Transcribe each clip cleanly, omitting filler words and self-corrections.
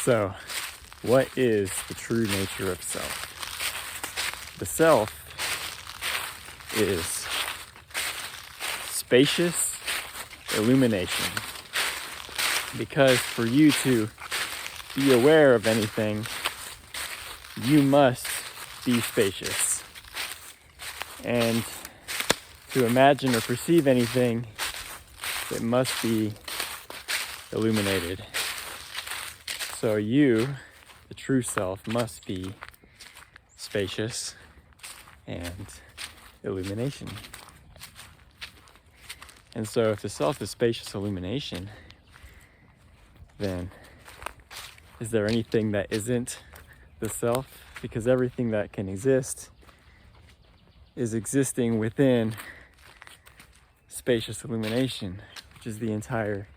So, what is the true nature of self? The self is spacious illumination. Because for you to be aware of anything, you must be spacious. And to imagine or perceive anything, it must be illuminated. So you, the true self, must be spacious and illumination. And so if the self is spacious illumination, then is there anything that isn't the self? Because everything that can exist is existing within spacious illumination, which is the entire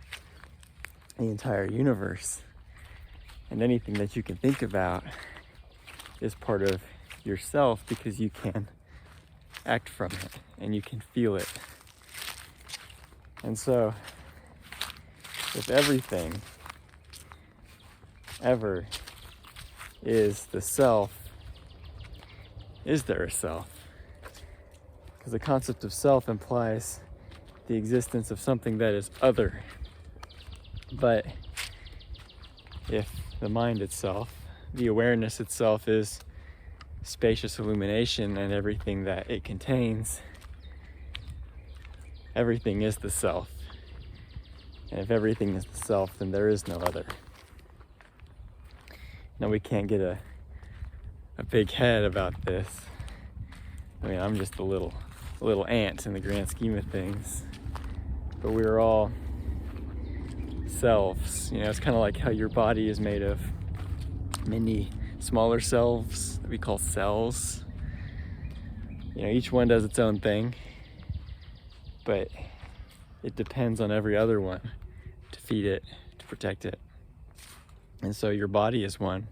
universe. And anything that you can think about is part of yourself because you can act from it and you can feel it. And so, if everything ever is the self, is there a self? Because the concept of self implies the existence of something that is other. But if the mind itself, the awareness itself is spacious illumination and everything that it contains, everything is the self. And if everything is the self, then there is no other. Now we can't get a big head about this. I mean, I'm just a little ant in the grand scheme of things. But we're all selves. You know, it's kind of like how your body is made of many smaller selves that we call cells. You know, each one does its own thing, but it depends on every other one to feed it, to protect it. And so your body is one.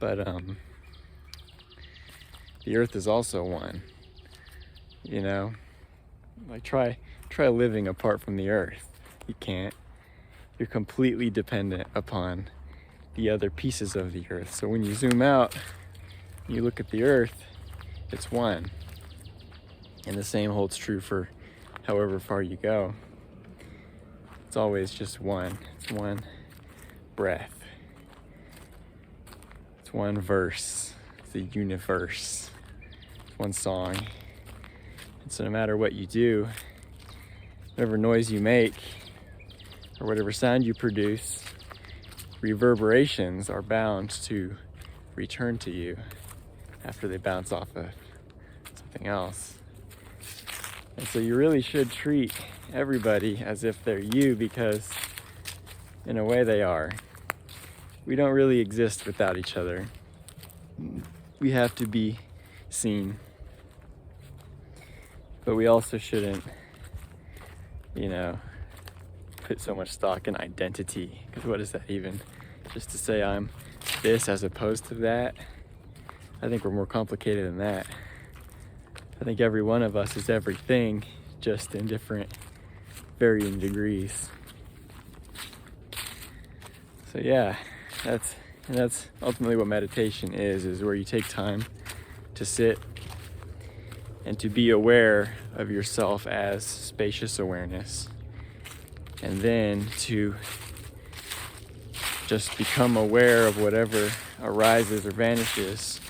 But the earth is also one. You know, like try living apart from the earth. You can't. You're completely dependent upon the other pieces of the earth. So when you zoom out, you look at the earth, it's one. And the same holds true for however far you go. It's always just one. It's one breath. It's one verse. It's a universe. It's one song. And so no matter what you do, whatever noise you make, or whatever sound you produce, reverberations are bound to return to you after they bounce off of something else. And so you really should treat everybody as if they're you, because in a way they are. We don't really exist without each other. We have to be seen. But we also shouldn't, you know, put so much stock in identity, because what is that even? Just to say I'm this as opposed to that? I think we're more complicated than that. I think every one of us is everything, just in different varying degrees. So yeah, that's ultimately what meditation is where you take time to sit and to be aware of yourself as spacious awareness, and then to just become aware of whatever arises or vanishes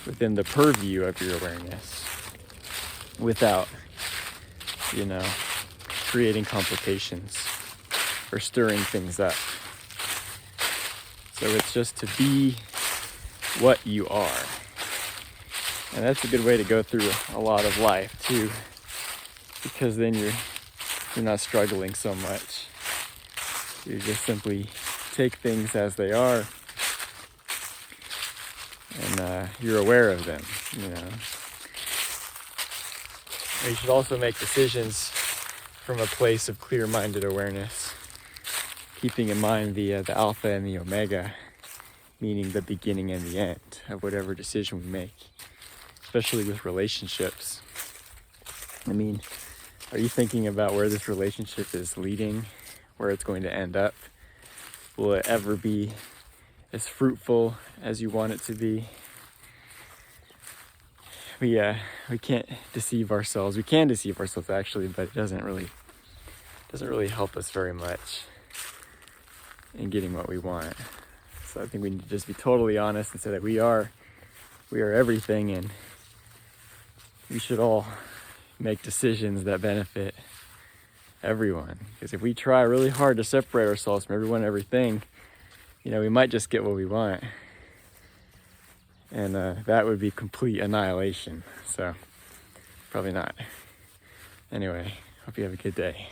within the purview of your awareness without, you know, creating complications or stirring things up. So it's just to be what you are. And that's a good way to go through a lot of life too, because then you're not struggling so much. You just simply take things as they are, and you're aware of them, you know. And you should also make decisions from a place of clear-minded awareness, keeping in mind the alpha and the omega, meaning the beginning and the end of whatever decision we make, especially with relationships. I mean, are you thinking about where this relationship is leading, where it's going to end up? will it ever be as fruitful as you want it to be? We can't deceive ourselves. We can deceive ourselves actually, but it doesn't really help us very much in getting what we want. So I think we need to just be totally honest and say that we are everything, and we should all make decisions that benefit everyone. Because if we try really hard to separate ourselves from everyone and everything, we might just get what we want. And that would be complete annihilation. So probably not. Anyway, hope you have a good day.